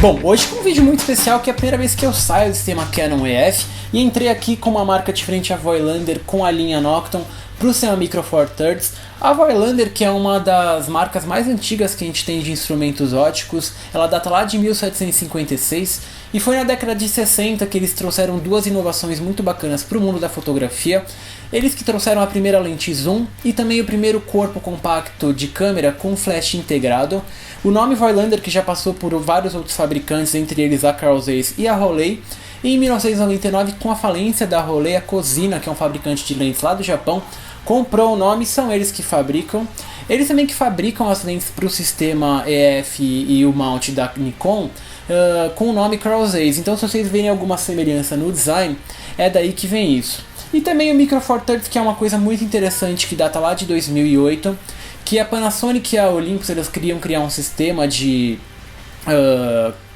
Bom, hoje com um vídeo muito especial que é a primeira vez que eu saio do sistema Canon EF e entrei aqui com uma marca diferente, a Voigtlander, com a linha Nocton para o sistema Micro Four Thirds. A Voigtlander, que é uma das marcas mais antigas que a gente tem de instrumentos óticos, ela data lá de 1756 e foi na década de 60 que eles trouxeram duas inovações muito bacanas para o mundo da fotografia. Eles que trouxeram a primeira lente zoom e também o primeiro corpo compacto de câmera com flash integrado. O nome Voigtlander, que já passou por vários outros fabricantes, entre eles a Carl Zeiss e a Rollei. E em 1999, com a falência da Rollei, a Cosina, que é um fabricante de lentes lá do Japão, comprou o nome, são eles que fabricam. Eles também que fabricam as lentes para o sistema EF e o mount da Nikon com o nome Carl Zeiss. Então, se vocês verem alguma semelhança no design, é daí que vem isso. E também o Micro Four Thirds, que é uma coisa muito interessante que data lá de 2008, que a Panasonic e a Olympus eles queriam criar um sistema de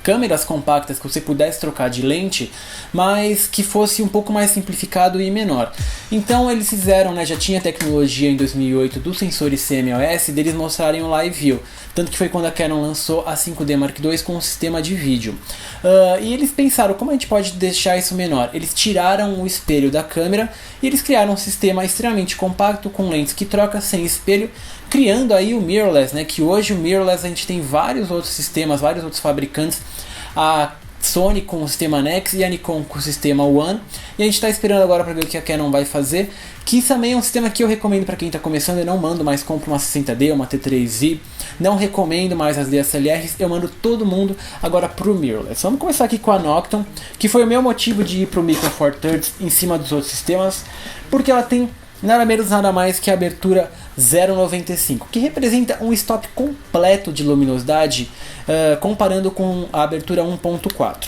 câmeras compactas que você pudesse trocar de lente, mas que fosse um pouco mais simplificado e menor. Então eles fizeram, já tinha tecnologia em 2008 dos sensores CMOS, deles mostrarem o Live View, tanto que foi quando a Canon lançou a 5D Mark II com um sistema de vídeo. E eles pensaram, como a gente pode deixar isso menor? Eles tiraram o espelho da câmera e eles criaram um sistema extremamente compacto com lentes que troca sem espelho, criando aí o mirrorless, que hoje o mirrorless a gente tem vários outros sistemas, vários outros fabricantes, a Sony com o sistema Nex e a Nikon com o sistema One, e a gente está esperando agora para ver o que a Canon vai fazer, que também é um sistema que eu recomendo para quem está começando. Eu não mando mais, compro uma 60D, uma T3i, não recomendo mais as DSLRs, eu mando todo mundo agora pro mirrorless. Vamos começar aqui com a Nocton, que foi o meu motivo de ir pro Micro Four Thirds em cima dos outros sistemas, porque ela tem nada menos nada mais que a abertura 0.95, que representa um stop completo de luminosidade comparando com a abertura 1.4.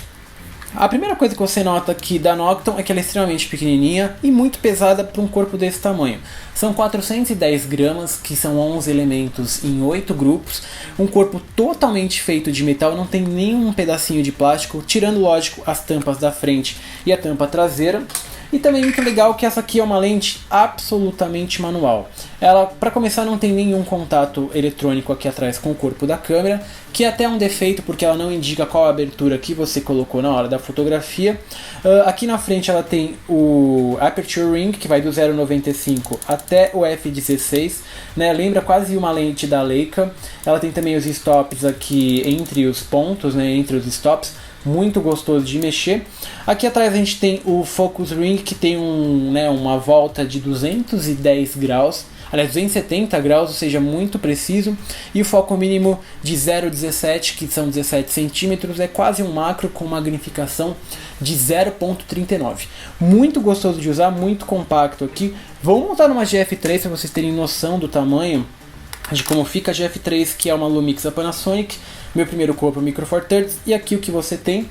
A primeira coisa que você nota aqui da Nocton é que ela é extremamente pequenininha e muito pesada para um corpo desse tamanho. São 410 gramas, que são 11 elementos em 8 grupos, um corpo totalmente feito de metal, não tem nenhum pedacinho de plástico, tirando, lógico, as tampas da frente e a tampa traseira. E também muito legal que essa aqui é uma lente absolutamente manual. Ela, para começar, não tem nenhum contato eletrônico aqui atrás com o corpo da câmera, que é até um defeito porque ela não indica qual a abertura que você colocou na hora da fotografia. Aqui na frente ela tem o Aperture Ring, que vai do 0.95 até o f16, lembra quase uma lente da Leica. Ela tem também os stops aqui entre os pontos, entre os stops, muito gostoso de mexer. Aqui atrás a gente tem o Focus Ring, que tem uma volta de 210 graus, aliás 270 graus, ou seja, muito preciso, e o foco mínimo de 0,17, que são 17 centímetros, é quase um macro com magnificação de 0,39. Muito gostoso de usar, muito compacto aqui. Vou montar uma GF3 para vocês terem noção do tamanho de como fica a GF3, que é uma Lumix da Panasonic, meu primeiro corpo Micro Four Thirds, e aqui o que você tem.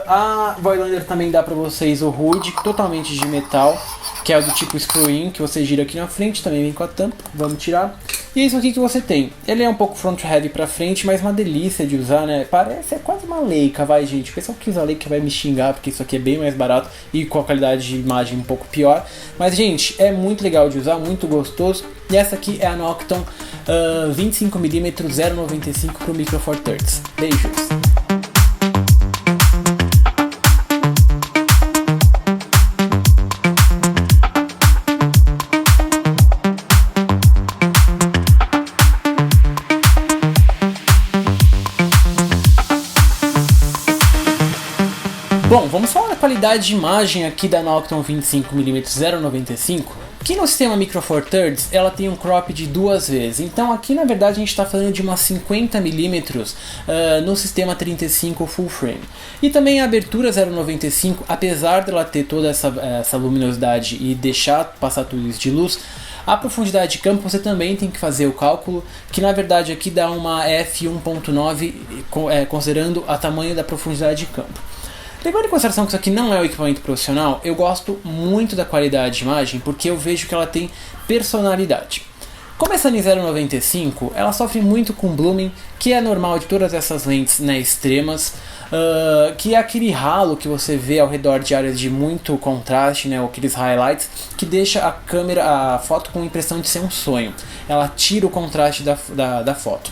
A Voigtlander também dá para vocês o HUD, totalmente de metal, que é do tipo screw-in, que você gira aqui na frente, também vem com a tampa, vamos tirar. E é isso aqui que você tem. Ele é um pouco front heavy pra frente, mas uma delícia de usar, Parece, é quase uma Leica, gente. O pessoal que usa Leica vai me xingar, porque isso aqui é bem mais barato e com a qualidade de imagem um pouco pior. Mas, gente, é muito legal de usar, muito gostoso. E essa aqui é a Nocton 25mm 0.95 pro Micro Four Thirds. Beijos! Bom, vamos falar da qualidade de imagem aqui da Nocton 25mm 0.95, que no sistema Micro Four Thirds ela tem um crop de 2 vezes. Então aqui na verdade a gente está falando de umas 50mm no sistema 35 full frame. E também a abertura 0.95, apesar dela ter toda essa luminosidade e deixar passar tudo isso de luz, a profundidade de campo você também tem que fazer o cálculo, que na verdade aqui dá uma f1.9 considerando o tamanho da profundidade de campo. Levando em consideração que isso aqui não é um equipamento profissional, eu gosto muito da qualidade de imagem porque eu vejo que ela tem personalidade. Começando em 0.95, ela sofre muito com blooming, que é normal de todas essas lentes extremas, que é aquele ralo que você vê ao redor de áreas de muito contraste, aqueles highlights, que deixa a foto com a impressão de ser um sonho. Ela tira o contraste da foto.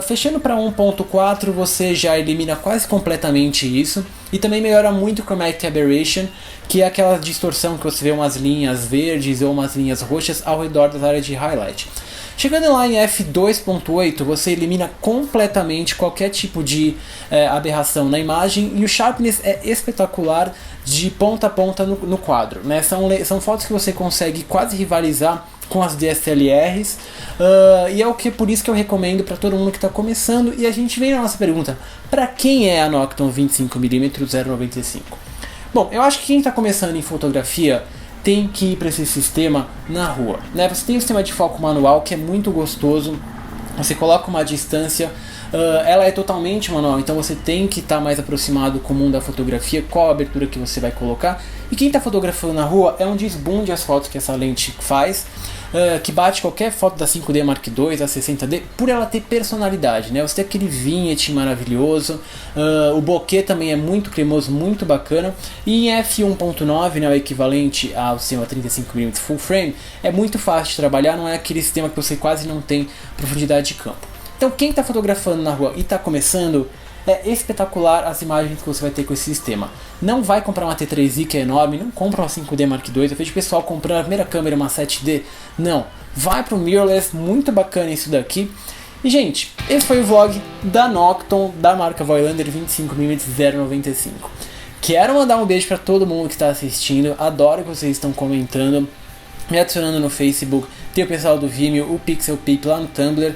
Fechando para 1.4 você já elimina quase completamente isso, e também melhora muito o Chromatic Aberration, que é aquela distorção que você vê umas linhas verdes ou umas linhas roxas ao redor das áreas de highlight. Chegando lá em f2.8, você elimina completamente qualquer tipo de aberração na imagem, e o sharpness é espetacular de ponta a ponta no quadro, né? São fotos que você consegue quase rivalizar com as DSLRs, e por isso que eu recomendo para todo mundo que está começando. E a gente vem na nossa pergunta: para quem é a Nocton 25mm 0.95? Bom, eu acho que quem está começando em fotografia tem que ir para esse sistema na rua, né? Você tem o sistema de foco manual, que é muito gostoso. Você coloca uma distância, ela é totalmente manual, então você tem que estar mais aproximado com o mundo da fotografia, qual a abertura que você vai colocar. E quem está fotografando na rua é um desbunde as fotos que essa lente faz, que bate qualquer foto da 5D Mark II, a 60D, por ela ter personalidade, né? Você tem aquele vignette maravilhoso, o bokeh também é muito cremoso, muito bacana, e em f1.9, né, o equivalente ao sistema 35mm full frame, é muito fácil de trabalhar, não é aquele sistema que você quase não tem profundidade de campo. Então quem está fotografando na rua e está começando, é espetacular as imagens que você vai ter com esse sistema. Não vai comprar uma T3i que é enorme, não compra uma 5D Mark II, eu vejo o pessoal comprando a primeira câmera, uma 7D, não. Vai pro mirrorless, muito bacana isso daqui. E gente, esse foi o vlog da Nocton, da marca Voigtlander 25mm 0.95. Quero mandar um beijo para todo mundo que está assistindo, adoro que vocês estão comentando, me adicionando no Facebook, tem o pessoal do Vimeo, o Pixel Peep lá no Tumblr.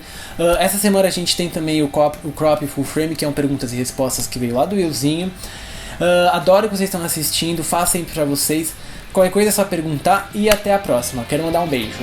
Essa semana a gente tem também o Crop Full Frame, que é um perguntas e respostas que veio lá do Willzinho. Adoro que vocês estão assistindo, faço sempre pra vocês. Qualquer coisa é só perguntar, e até a próxima. Quero mandar um beijo.